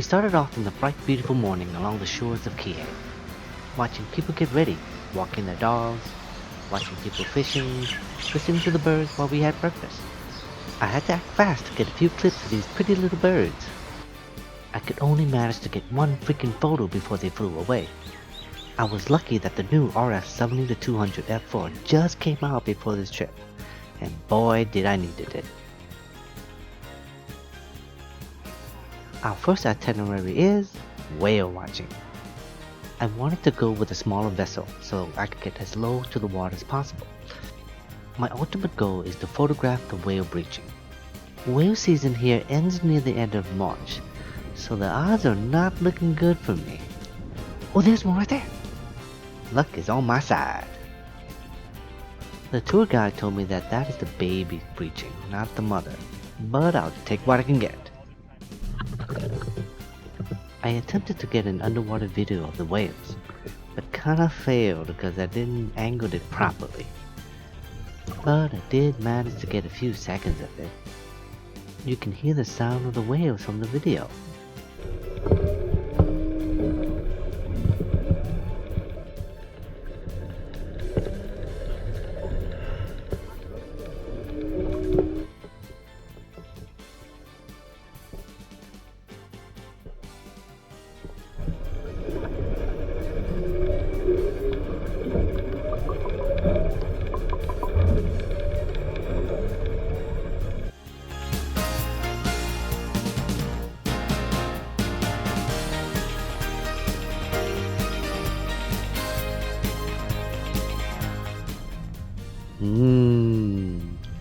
started off in the bright, beautiful morning along the shores of Kihei, watching people get ready, walking their dogs, watching people fishing, listening to the birds while we had breakfast. I had to act fast to get a few clips of these pretty little birds. I could only manage to get one freaking photo before they flew away. I was lucky that the new RF-70-200 F4 just came out before this trip, and boy did I needed it. Our first itinerary is whale watching. I wanted to go with a smaller vessel so I could get as low to the water as possible. My ultimate goal is to photograph the whale breaching. Whale season here ends near the end of March, so the odds are not looking good for me. Oh, there's one right there! Luck is on my side. The tour guide told me that is the baby breaching, not the mother, but I'll take what I can get. I attempted to get an underwater video of the whales, but kinda failed because I didn't angle it properly. But I did manage to get a few seconds of it. You can hear the sound of the whales from the video.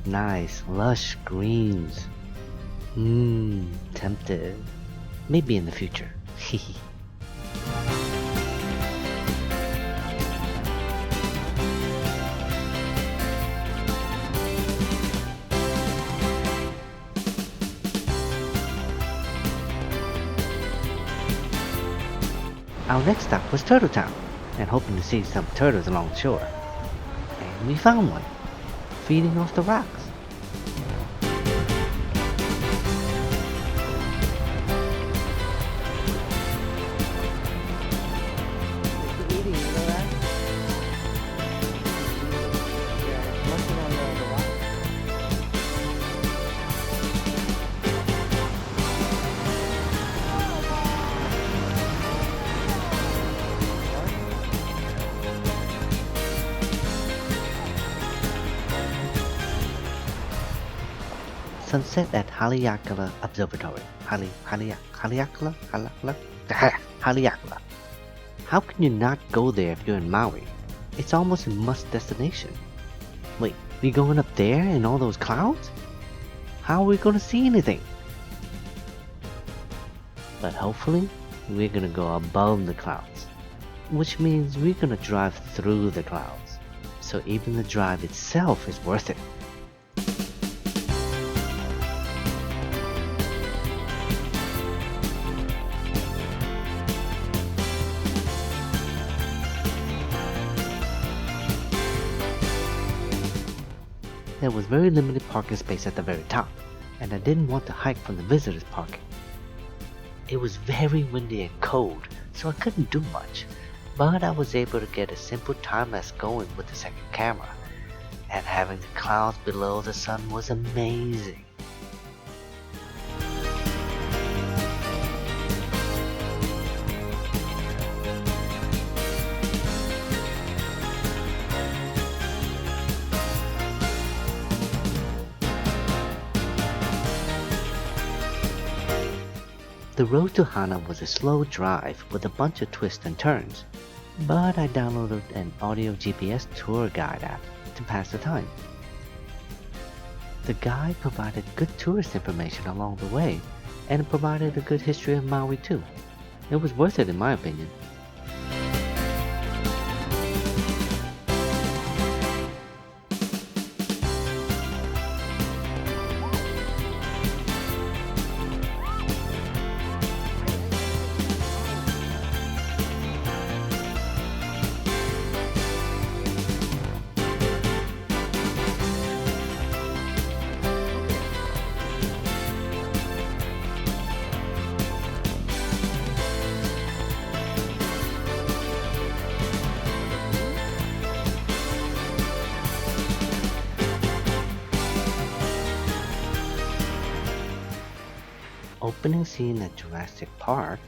Nice, lush greens. Tempted. Maybe in the future. Our next stop was Turtle Town, and hoping to see some turtles along the shore. And we found one, feeding off the rocks. Sunset at Haleakala Observatory. Haleakala? Haleakala. How can you not go there if you're in Maui? It's almost a must destination. Wait, we going up there in all those clouds? How are we gonna see anything? But hopefully, we're gonna go above the clouds, which means we're gonna drive through the clouds. So even the drive itself is worth it. There was very limited parking space at the very top, and I didn't want to hike from the visitors parking. It was very windy and cold, so I couldn't do much, but I was able to get a simple time-lapse going with the second camera, and having the clouds below the sun was amazing. The road to Hana was a slow drive with a bunch of twists and turns, but I downloaded an audio GPS tour guide app to pass the time. The guide provided good tourist information along the way, and provided a good history of Maui too. It was worth it in my opinion. opening scene at Jurassic Park.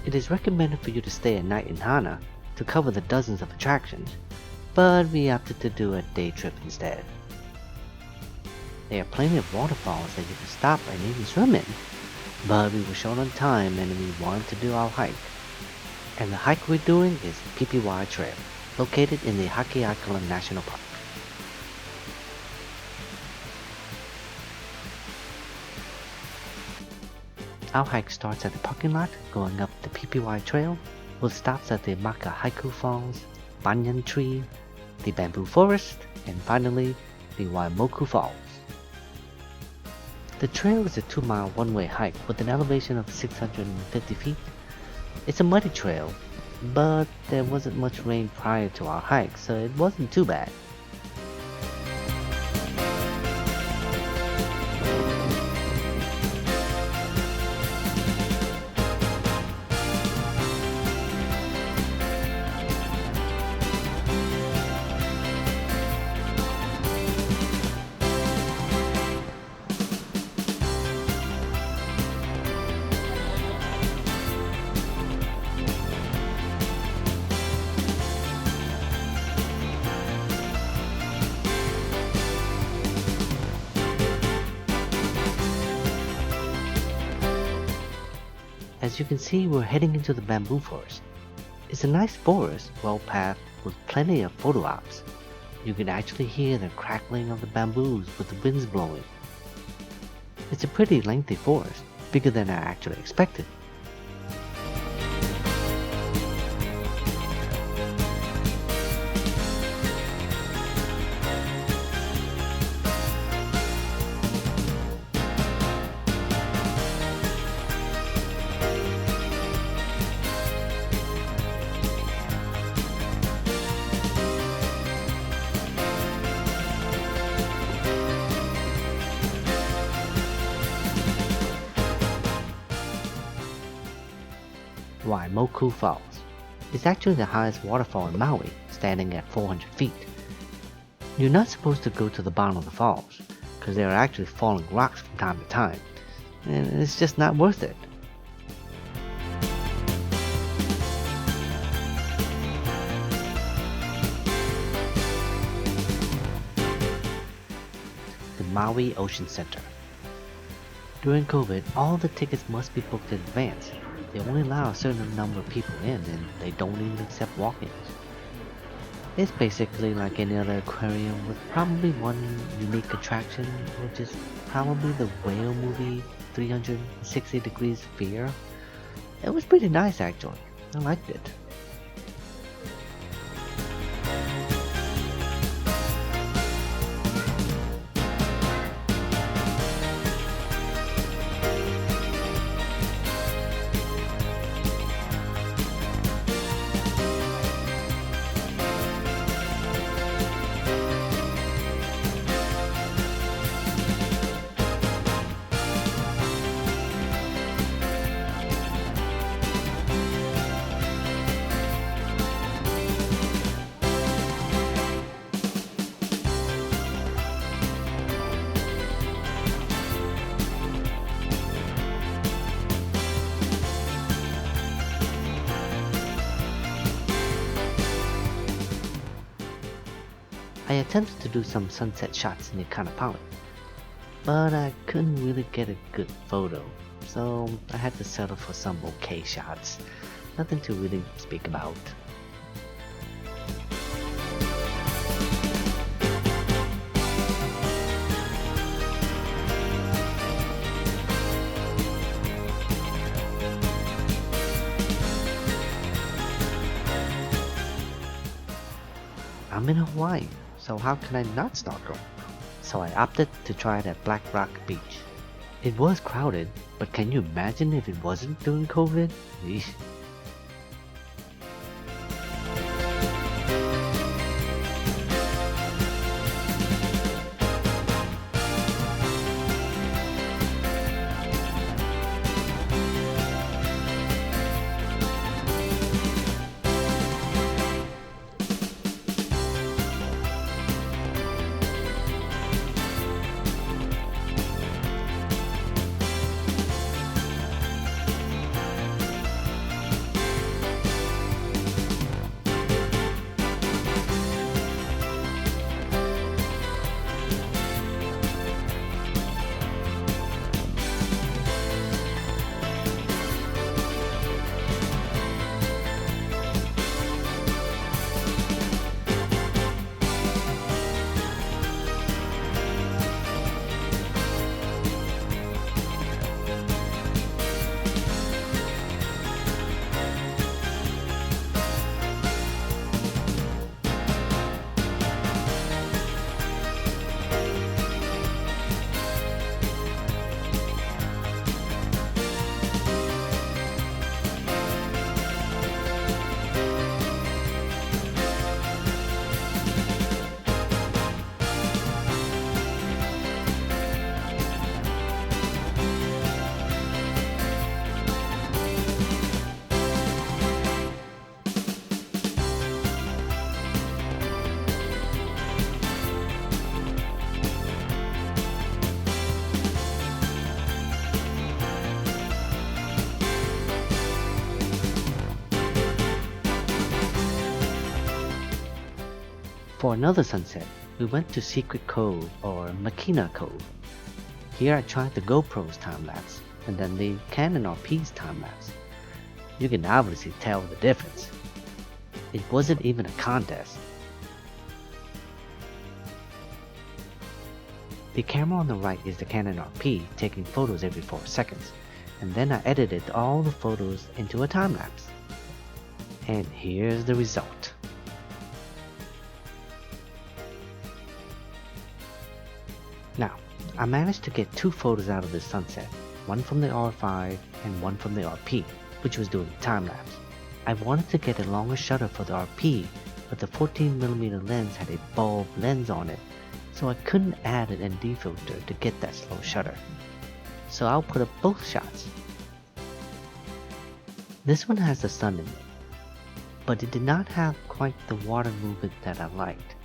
It is recommended for you to stay a night in Hana to cover the dozens of attractions, but we opted to do a day trip instead. There are plenty of waterfalls that you can stop and even swim in, but we were short on time and we wanted to do our hike. And the hike we're doing is the PPY Trail, located in the Haleakala National Park. Our hike starts at the parking lot, going up the PPY Trail, with stops at the Maka Haiku Falls, Banyan Tree, the Bamboo Forest, and finally, the Waimoku Falls. The trail is a 2-mile one-way hike with an elevation of 650 feet. It's a muddy trail, but there wasn't much rain prior to our hike, so it wasn't too bad. As you can see, we're heading into the bamboo forest. It's a nice forest, well pathed, with plenty of photo ops. You can actually hear the crackling of the bamboos with the winds blowing. It's a pretty lengthy forest, bigger than I actually expected. Waimoku Falls is actually the highest waterfall in Maui, standing at 400 feet. You're not supposed to go to the bottom of the falls, because there are actually falling rocks from time to time, and it's just not worth it. The Maui Ocean Center. During COVID, all the tickets must be booked in advance. They only allow a certain number of people in, and they don't even accept walk-ins. It's basically like any other aquarium with probably one unique attraction, which is probably the whale movie 360 Degrees Fear. It was pretty nice actually. I liked it. I attempted to do some sunset shots in the Kanapali, but I couldn't really get a good photo, so I had to settle for some okay shots. Nothing to really speak about. I'm in Hawaii, so how can I not snorkel? So I opted to try it at Black Rock Beach. It was crowded, but can you imagine if it wasn't during COVID? Eesh. For another sunset, we went to Secret Cove or Makina Cove. Here I tried the GoPro's time-lapse and then the Canon RP's time-lapse. You can obviously tell the difference. It wasn't even a contest. The camera on the right is the Canon RP taking photos every 4 seconds, and then I edited all the photos into a time-lapse. And here's the result. Now, I managed to get 2 photos out of this sunset, one from the R5 and one from the RP, which was doing time-lapse. I wanted to get a longer shutter for the RP, but the 14mm lens had a bulb lens on it, so I couldn't add an ND filter to get that slow shutter. So I'll put up both shots. This one has the sun in it, but it did not have quite the water movement that I liked,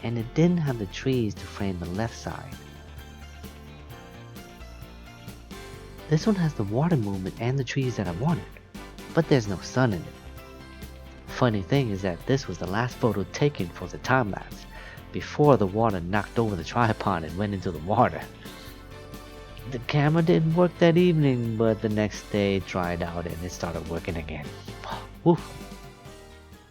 and it didn't have the trees to frame the left side. This one has the water movement and the trees that I wanted, but there's no sun in it. Funny thing is that this was the last photo taken for the time-lapse, before the water knocked over the tripod and went into the water. The camera didn't work that evening, but the next day it dried out and it started working again. Woof.